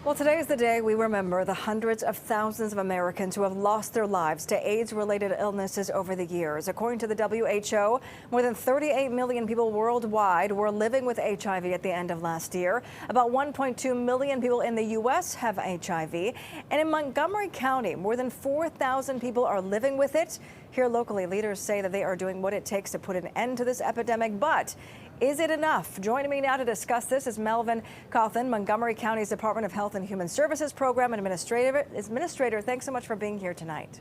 Well, today is the day we remember the hundreds of thousands of Americans who have lost their lives to AIDS-related illnesses over the years. According to the WHO, more than 38 million people worldwide were living with HIV at the end of last year. About 1.2 million people in the U.S. have HIV. And in Montgomery County, more than 4,000 people are living with it. Here locally, leaders say that they are doing what it takes to put an end to this epidemic. But is it enough? Joining me now to discuss this is Melvin Cawthon, Montgomery County's Department of Health and Human Services Program Administrator. Thanks so much for being here tonight.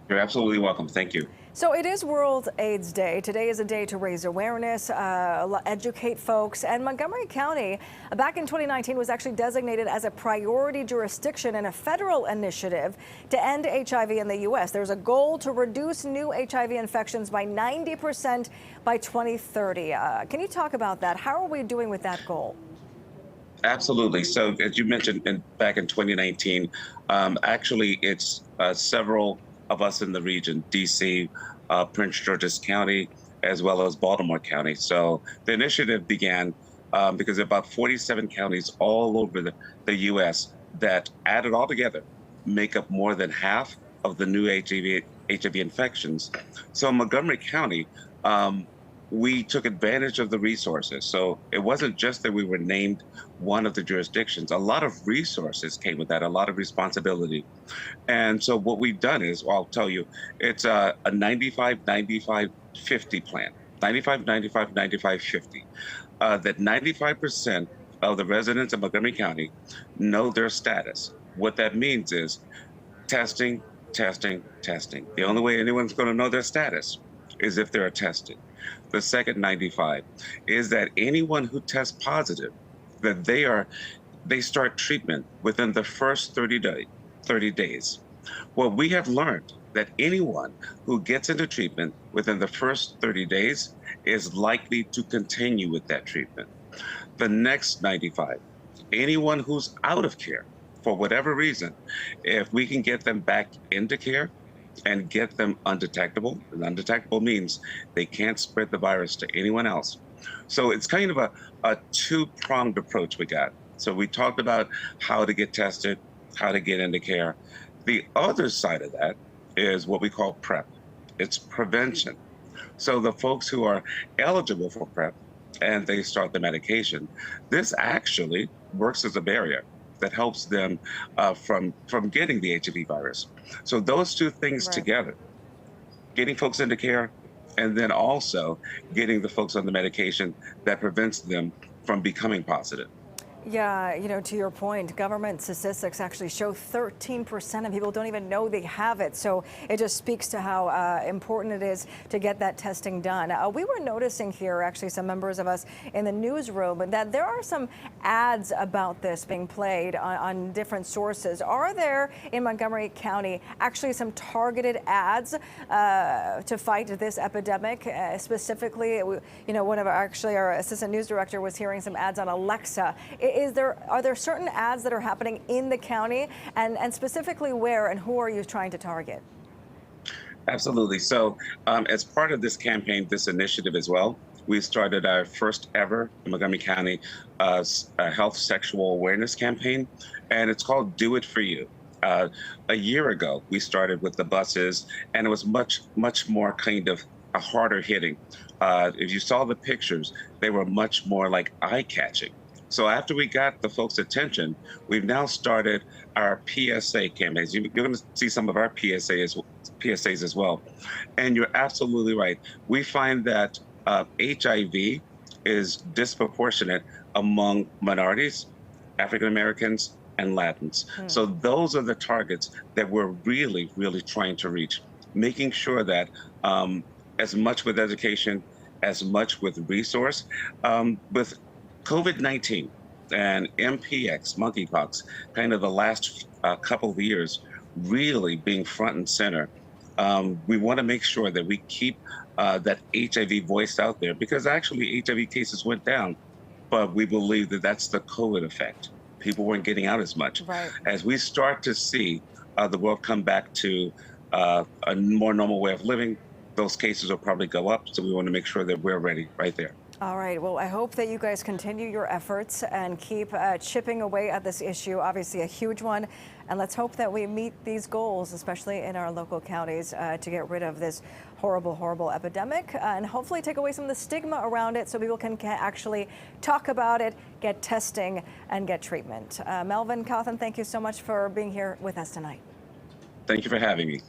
You're absolutely welcome. Thank you. So it is World AIDS Day. Today is a day to raise awareness, educate folks. And Montgomery County, back in 2019, was actually designated as a priority jurisdiction in a federal initiative to end HIV in the U.S. There's a goal to reduce new HIV infections by 90% by 2030. Can you talk about that? How are we doing with that goal? Absolutely. So as you mentioned, back in 2019, actually it's several of us in the region, D.C., Prince George's County, as well as Baltimore County. So the initiative began because about 47 counties all over the U.S. that added all together make up more than half of the new HIV infections. So in Montgomery County, we took advantage of the resources. So it wasn't just that we were named one of the jurisdictions. A lot of resources came with that, a lot of responsibility. And so what we've done is, well, I'll tell you, it's a 95-95-50 plan, 95-95-95-50, that 95% of the residents of Montgomery County know their status. What that means is testing, testing, testing. The only way anyone's going to know their status is if they're tested. The second 95 is that anyone who tests positive, that they start treatment within the first 30 days. Well, we have learned that anyone who gets into treatment within the first 30 days is likely to continue with that treatment. The next 95, anyone who's out of care for whatever reason, if we can get them back into care and get them undetectable. And undetectable means they can't spread the virus to anyone else. So it's kind of a two-pronged approach we got. So we talked about how to get tested, how to get into care. The other side of that is what we call PrEP. It's prevention. So the folks who are eligible for PrEP and they start the medication, this actually works as a barrier that helps them from getting the HIV virus. So those two things together, getting folks into care, and then also getting the folks on the medication that prevents them from becoming positive. Yeah, you know, to your point, government statistics actually show 13% of people don't even know they have it. So it just speaks to how important it is to get that testing done. We were noticing here, actually, some members of us in the newsroom, that there are some ads about this being played on different sources. Are there in Montgomery County actually some targeted ads to fight this epidemic? Specifically, you know, our assistant news director was hearing some ads on Alexa. Are there certain ads that are happening in the county, and specifically where and who are you trying to target? Absolutely. So as part of this campaign, this initiative as well, we started our first ever Montgomery County health sexual awareness campaign, and it's called Do It For You. A year ago, we started with the buses, and it was much more kind of a harder hitting. If you saw the pictures, they were much more like eye-catching. So after we got the folks' attention, we've now started our PSA campaigns. You're going to see some of our PSAs as well. And you're absolutely right. We find that HIV is disproportionate among minorities, African Americans, and Latins. So those are the targets that we're really trying to reach, making sure that as much with education, as much with resource, with COVID-19 and MPX, monkeypox, kind of the last couple of years really being front and center. We want to make sure that we keep that HIV voice out there, because actually HIV cases went down, but we believe that that's the COVID effect. People weren't getting out as much. Right. As we start to see the world come back to a more normal way of living, those cases will probably go up. So we want to make sure that we're ready right there. All right. Well, I hope that you guys continue your efforts and keep chipping away at this issue, obviously a huge one. And let's hope that we meet these goals, especially in our local counties, to get rid of this horrible, horrible epidemic and hopefully take away some of the stigma around it so people can actually talk about it, get testing and get treatment. Melvin Cawthon, thank you so much for being here with us tonight. Thank you for having me.